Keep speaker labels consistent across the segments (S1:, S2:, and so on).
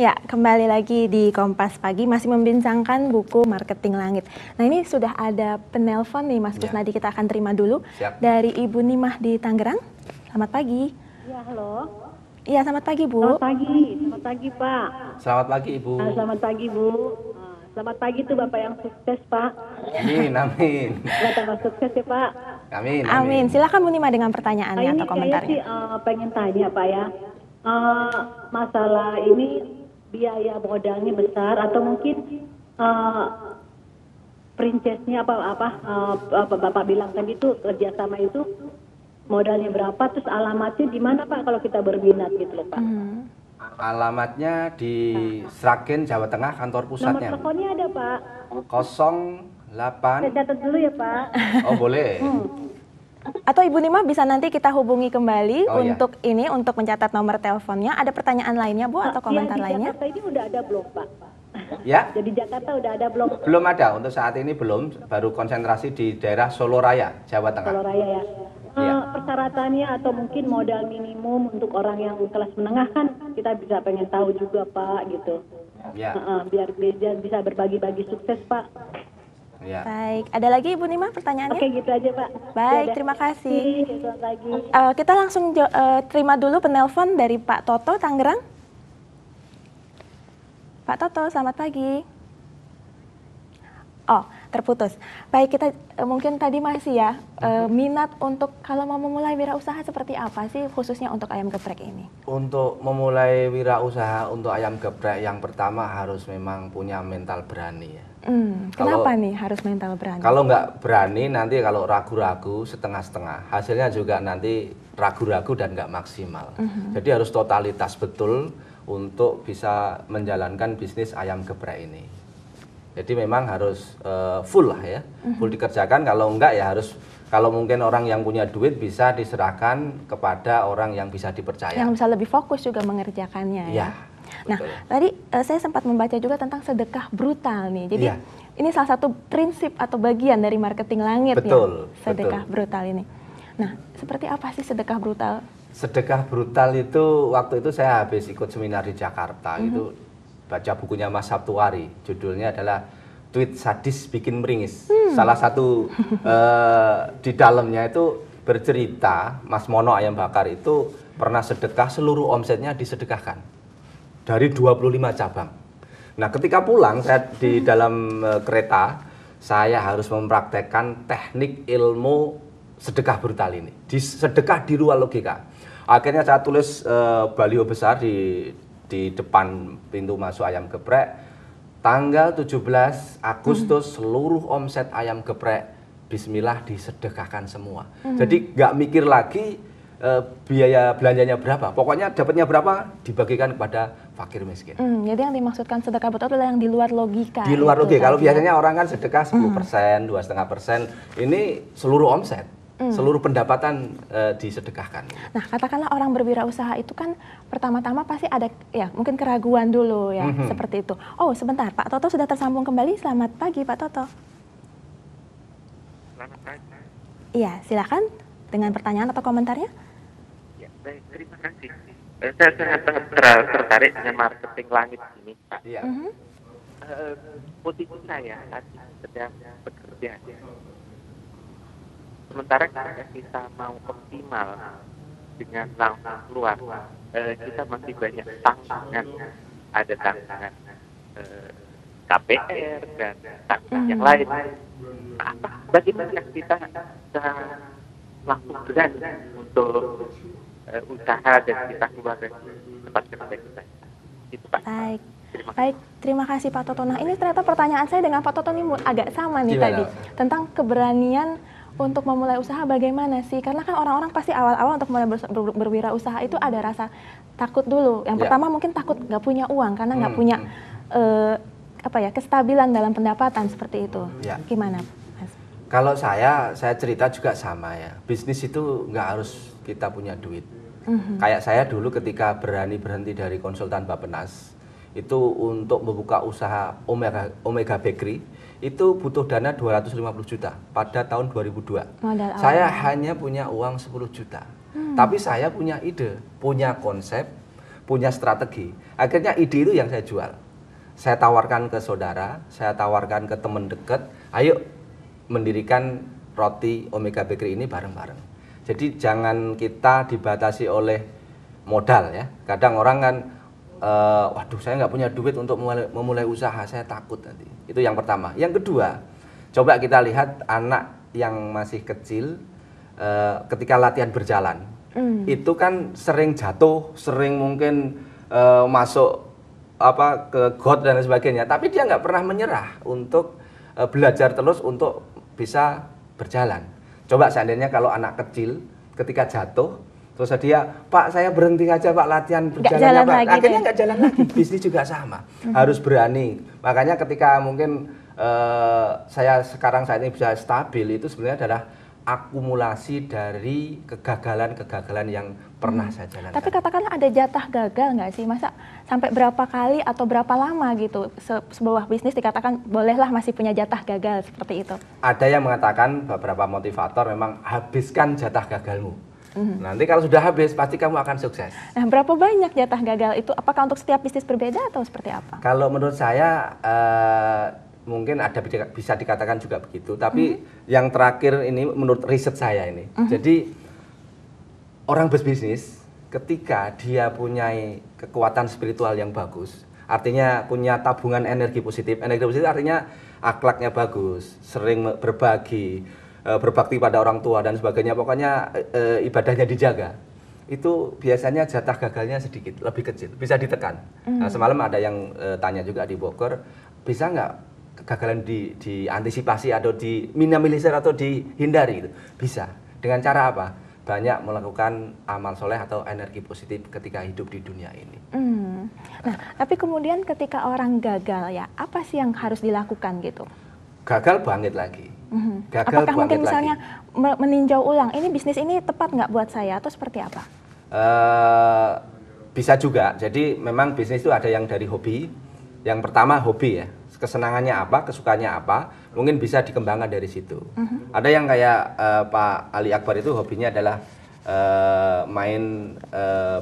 S1: Ya, kembali lagi di Kompas Pagi, masih membincangkan buku Marketing Langit. Nah, ini sudah ada penelpon nih, Mas Kusnadi, kita akan terima dulu.
S2: Siap.
S1: Dari Ibu Nimah di Tangerang. Selamat pagi.
S3: Ya, halo.
S1: Iya, selamat pagi, Bu.
S3: Selamat pagi Pak.
S2: Selamat pagi Ibu.
S3: Selamat pagi Bu. Selamat pagi tuh Bapak yang sukses Pak.
S2: Amin, amin.
S3: Semoga tambah sukses ya Pak.
S2: Amin,
S1: Amin. Silakan Bu Nimah dengan pertanyaannya atau
S3: Ini saya
S1: komentarnya.
S3: sih pengen tanya Pak ya. Masalah ini biaya modalnya besar atau mungkin princessnya Bapak bilang tadi tuh kerjasama itu modalnya berapa, terus alamatnya di mana Pak kalau kita berminat gitu loh Pak.
S2: Alamatnya di Sragen, Jawa Tengah, kantor
S3: Nomor
S2: pusatnya.
S3: teleponnya ada Pak.
S2: 08.
S3: Saya catat dulu ya Pak.
S2: Oh boleh.
S1: Atau Ibu Nimah bisa nanti kita hubungi kembali
S2: Oh, iya.
S1: untuk ini, untuk mencatat nomor teleponnya. Ada pertanyaan lainnya, Bu, atau komentar
S3: Di
S1: lainnya?
S3: Jakarta ini udah ada belum Pak?
S2: Ya,
S3: Jadi Jakarta udah ada belum?
S2: belum ada untuk saat ini, belum. Baru konsentrasi di daerah Solo Raya, Jawa Tengah.
S3: Solo Raya ya.
S2: Iya.
S3: Persyaratannya atau mungkin modal minimum untuk orang yang kelas menengah kan kita bisa pengen tahu juga Pak gitu.
S2: Ya,
S3: Biar bisa berbagi-bagi sukses Pak.
S2: ya.
S1: Baik, ada lagi Ibu Nimah pertanyaannya?
S3: Oke gitu aja Pak.
S1: Baik,
S3: Ya,
S1: terima kasih.
S3: Selamat pagi.
S1: Kita langsung terima dulu penelpon dari Pak Toto, Tangerang. Pak Toto, selamat pagi. Oh, terputus. Baik, kita mungkin tadi masih ya, minat untuk kalau mau memulai wirausaha seperti apa sih, khususnya untuk ayam geprek ini?
S2: Untuk memulai wirausaha untuk ayam geprek, yang pertama harus memang punya mental berani ya.
S1: Kenapa nih harus mental berani?
S2: Kalau nggak berani, nanti kalau ragu-ragu setengah-setengah, hasilnya juga nanti ragu-ragu dan nggak maksimal. Jadi harus totalitas betul untuk bisa menjalankan bisnis ayam geprek ini. Jadi memang harus full lah ya, full dikerjakan. Kalau enggak ya harus, kalau mungkin orang yang punya duit bisa diserahkan kepada orang yang bisa dipercaya.
S1: Yang bisa lebih fokus juga mengerjakannya ya.
S2: Ya.
S1: Nah,
S2: Betul.
S1: tadi saya sempat membaca juga tentang sedekah brutal nih. Jadi
S2: Iya.
S1: ini salah satu prinsip atau bagian dari marketing langit
S2: Betul,
S1: ya, sedekah brutal ini. Nah, seperti apa sih sedekah brutal?
S2: Sedekah brutal itu, waktu itu saya habis ikut seminar di Jakarta, itu baca bukunya Mas Sabtuari, judulnya adalah Tweet Sadis Bikin Meringis. Salah satu di dalamnya itu bercerita Mas Mono Ayam Bakar itu pernah sedekah, seluruh omsetnya disedekahkan dari 25 cabang. Nah, ketika pulang saya di dalam kereta, saya harus mempraktekkan teknik ilmu sedekah brutal ini. Sedekah di luar logika. Akhirnya saya tulis baliho besar di depan pintu masuk ayam geprek, tanggal 17 Agustus seluruh omset ayam geprek bismillah disedekahkan semua. Jadi nggak mikir lagi biaya belanjanya berapa, pokoknya dapatnya berapa dibagikan kepada fakir miskin.
S1: Jadi yang dimaksudkan sedekah brutal adalah yang di luar logika.
S2: Di luar
S1: itu
S2: logika. Kalau
S1: tadi ya.
S2: biasanya orang kan sedekah 10%, 2,5%, ini seluruh omset, seluruh pendapatan disedekahkan.
S1: Nah, katakanlah orang berwirausaha itu kan pertama-tama pasti ada ya mungkin keraguan dulu ya, seperti itu. Oh, sebentar, Pak Toto sudah tersambung kembali. Selamat pagi, Pak Toto.
S4: Selamat pagi.
S1: Iya, silakan dengan pertanyaan atau komentarnya.
S4: Ya, baik, terima kasih. Saya sangat tertarik dengan marketing langit ini, Pak.
S2: Iya.
S4: Posisi saya saat ini sedang bekerja. Sementara ketika kita mau optimal dengan langsung keluar, kita masih banyak tantangan. Ada tantangan KPR dan tantangan yang lain. Bagaimana kita bisa langsung berani untuk usaha dan kita keluar dari tempat kerja kita? Itu Pak.
S1: Baik, terima kasih Pak Toto. Nah, ini ternyata pertanyaan saya dengan Pak Toto ini agak sama nih.
S2: Gimana?
S1: Tadi tentang keberanian untuk memulai usaha bagaimana sih? Karena kan orang-orang pasti awal-awal untuk mulai berwirausaha itu ada rasa takut dulu. Yang pertama mungkin takut nggak punya uang karena nggak punya kestabilan dalam pendapatan seperti itu.
S2: Ya.
S1: Gimana, Mas?
S2: Kalau saya cerita juga sama ya. Bisnis itu nggak harus kita punya duit. Kayak saya dulu ketika berhenti dari konsultan Bappenas, itu untuk membuka usaha Omega Bakery, itu butuh dana 250 juta pada tahun 2002.
S1: Modal awal.
S2: Saya hanya punya uang 10 juta. Tapi saya punya ide, punya konsep, punya strategi. Akhirnya ide itu yang saya jual. Saya tawarkan ke saudara, saya tawarkan ke teman dekat, ayo mendirikan roti Omega Bakery ini bareng-bareng. Jadi jangan kita dibatasi oleh modal ya. Kadang orang kan, waduh saya nggak punya duit untuk memulai usaha, saya takut nanti. Itu yang pertama. Yang kedua, coba kita lihat anak yang masih kecil ketika latihan berjalan, itu kan sering jatuh, sering mungkin masuk ke got dan sebagainya, tapi dia nggak pernah menyerah untuk belajar terus untuk bisa berjalan. Coba seandainya kalau anak kecil ketika jatuh terus dia, Pak saya berhenti aja Pak latihan berjalan Pak, akhirnya nggak jalan lagi. Bisnis juga sama, harus berani. Makanya ketika mungkin saya sekarang saat ini bisa stabil, itu sebenarnya adalah akumulasi dari kegagalan-kegagalan yang pernah saya jalankan.
S1: Tapi katakanlah ada jatah gagal nggak sih? Masa sampai berapa kali atau berapa lama gitu sebuah bisnis dikatakan bolehlah masih punya jatah gagal seperti itu?
S2: Ada yang mengatakan, beberapa motivator memang habiskan jatah gagalmu. Nanti kalau sudah habis pasti kamu akan sukses.
S1: Nah, berapa banyak jatah gagal itu? Apakah untuk setiap bisnis berbeda atau seperti apa?
S2: Kalau menurut saya mungkin ada bisa dikatakan juga begitu, tapi yang terakhir ini menurut riset saya ini. Jadi orang berbisnis ketika dia punya kekuatan spiritual yang bagus, artinya punya tabungan energi positif. Energi positif artinya akhlaknya bagus, sering berbagi, berbakti pada orang tua dan sebagainya, pokoknya ibadahnya dijaga. Itu biasanya jatah gagalnya sedikit, lebih kecil, bisa ditekan. Nah, semalam ada yang tanya juga di Bogor, bisa nggak kegagalan diantisipasi atau diminimalisir atau dihindari gitu? Bisa. Dengan cara apa? Banyak melakukan amal soleh atau energi positif ketika hidup di dunia ini.
S1: Nah, tapi kemudian ketika orang gagal ya, apa sih yang harus dilakukan gitu?
S2: Gagal bangkit lagi. Gagal
S1: apakah mungkin misalnya meninjau ulang, ini bisnis ini tepat nggak buat saya atau seperti apa?
S2: Bisa juga. Jadi memang bisnis itu ada yang dari hobi. Yang pertama hobi ya. Kesenangannya apa, kesukaannya apa, mungkin bisa dikembangkan dari situ. Ada yang kayak Pak Ali Akbar itu hobinya adalah main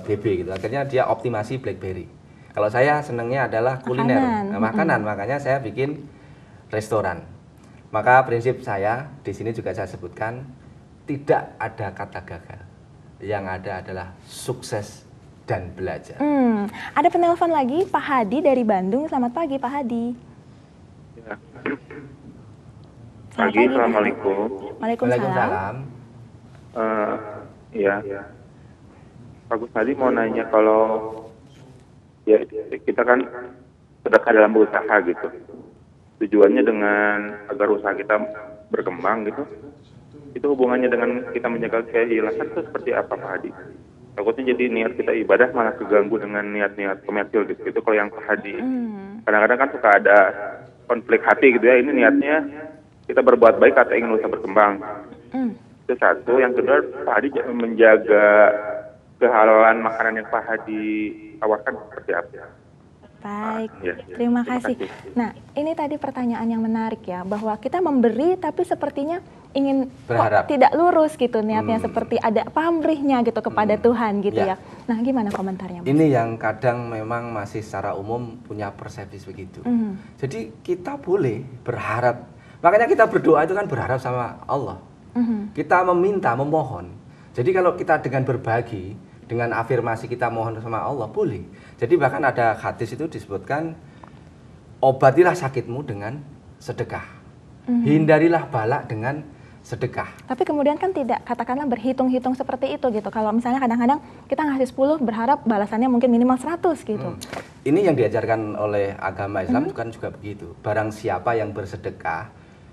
S2: BB gitu. Akhirnya dia optimasi BlackBerry. Kalau saya senangnya adalah kuliner, makanan. Makanya saya bikin restoran. Maka prinsip saya di sini juga saya sebutkan, tidak ada kata gagal. Yang ada adalah sukses dan belajar.
S1: Ada penelpon lagi, Pak Hadi dari Bandung. Selamat pagi Pak Hadi.
S5: Ya. Pagi, Assalamualaikum.
S1: Waalaikumsalam.
S5: Ya, Pak Gus tadi mau nanya, kalau ya kita kan sedekah dalam berusaha gitu, tujuannya dengan agar usaha kita berkembang gitu, itu hubungannya dengan kita menjaga keikhlasan itu seperti apa Pak Hadi? Takutnya jadi niat kita ibadah malah keganggu dengan niat-niat komersil gitu. Itu kalau yang Pak Hadi. Kadang-kadang kan suka ada konflik hati gitu ya, ini niatnya kita berbuat baik atau ingin usaha berkembang. Itu satu. Yang kedua, Pak Hadi menjaga kehalalan makanan yang Pak Hadi tawarkan seperti apa?
S1: Baik, terima kasih. Nah, ini tadi pertanyaan yang menarik ya, bahwa kita memberi tapi sepertinya ingin kok tidak lurus gitu niatnya, seperti ada pamrihnya gitu kepada Tuhan gitu ya. Nah, gimana komentarnya, Mas?
S2: Ini yang kadang memang masih secara umum punya persepsi begitu. Jadi kita boleh berharap, makanya kita berdoa itu kan berharap sama Allah. Kita meminta, memohon. Jadi kalau kita dengan berbagi, dengan afirmasi kita mohon sama Allah, boleh. Jadi bahkan ada hadis itu disebutkan, obatilah sakitmu dengan sedekah. Hindarilah bala dengan sedekah.
S1: Tapi kemudian kan tidak, katakanlah berhitung-hitung seperti itu gitu. Kalau misalnya kadang-kadang kita ngasih 10 berharap balasannya mungkin minimal 100 gitu.
S2: Ini yang diajarkan oleh agama Islam itu kan juga begitu. Barang siapa yang bersedekah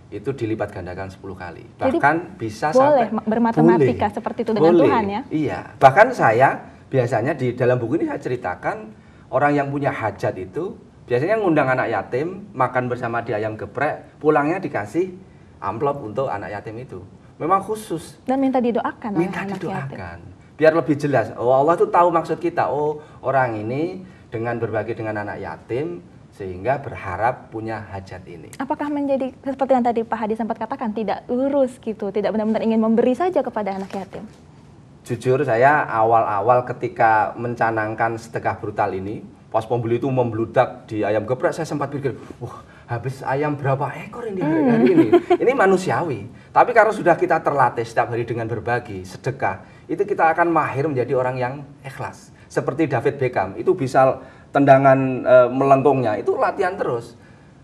S2: itu dilipat gandakan 10 kali. Bahkan jadi, bisa
S1: boleh
S2: sampai
S1: bermatematika seperti itu dengan Tuhan ya.
S2: Iya. Bahkan saya biasanya di dalam buku ini saya ceritakan, orang yang punya hajat itu biasanya ngundang anak yatim, makan bersama di ayam geprek, pulangnya dikasih amplop untuk anak yatim itu. Memang khusus. Dan
S1: minta didoakan oleh
S2: minta
S1: anak
S2: didoakan.
S1: Yatim.
S2: Biar lebih jelas. Oh, Allah tuh tahu maksud kita. Oh, orang ini dengan berbagi dengan anak yatim sehingga berharap punya hajat ini.
S1: Apakah menjadi seperti yang tadi Pak Hadi sempat katakan, tidak lurus gitu, tidak benar-benar ingin memberi saja kepada anak yatim?
S2: Jujur saya awal-awal ketika mencanangkan sedekah brutal ini, pas pembeli itu membludak di ayam geprek, saya sempat pikir, wah habis ayam berapa ekor ini hari ini? Ini manusiawi. Tapi karena sudah kita terlatih setiap hari dengan berbagi, sedekah, itu kita akan mahir menjadi orang yang ikhlas. Seperti David Beckham, itu bisa tendangan melengkungnya, itu latihan terus.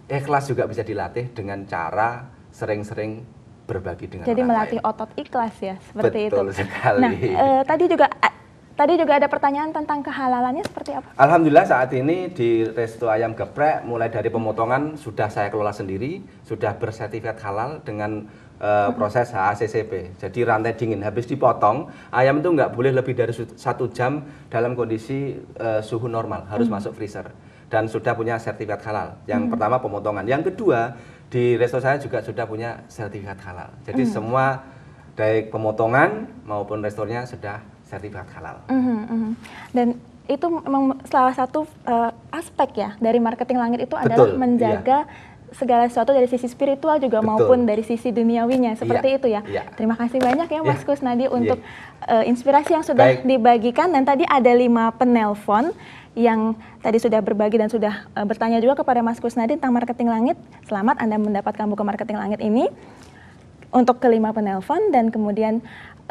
S2: Ikhlas juga bisa dilatih dengan cara sering-sering berbagi dengan
S1: Jadi
S2: orang
S1: melatih
S2: lain.
S1: otot ikhlas ya, seperti
S2: Betul
S1: itu.
S2: sekali.
S1: Nah, tadi juga ada pertanyaan tentang kehalalannya seperti apa?
S2: Alhamdulillah saat ini di Resto Ayam Geprek mulai dari pemotongan sudah saya kelola sendiri, sudah bersertifikat halal dengan proses HACCP. Jadi rantai dingin habis dipotong, ayam itu nggak boleh lebih dari 1 jam dalam kondisi suhu normal, harus masuk freezer. Dan sudah punya sertifikat halal. Yang pertama pemotongan, yang kedua di resto saya juga sudah punya sertifikat halal. Jadi semua baik pemotongan maupun restonya sudah sertifikat halal.
S1: Dan itu memang salah satu aspek ya dari marketing langit itu adalah menjaga segala sesuatu dari sisi spiritual juga maupun dari sisi duniawinya, seperti itu ya. Terima kasih banyak ya Mas Kusnadi untuk inspirasi yang sudah dibagikan, dan tadi ada 5 penelpon yang tadi sudah berbagi dan sudah bertanya juga kepada Mas Kusnadi tentang marketing langit. Selamat Anda mendapatkan buku marketing langit ini untuk ke-5 penelpon, dan kemudian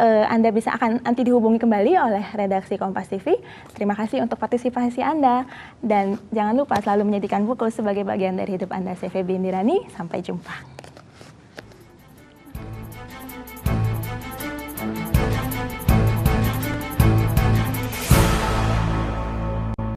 S1: Anda bisa akan nanti dihubungi kembali oleh redaksi Kompas TV. Terima kasih untuk partisipasi Anda, dan jangan lupa selalu menjadikan buku sebagai bagian dari hidup Anda. Saya Febi Indirani, sampai jumpa.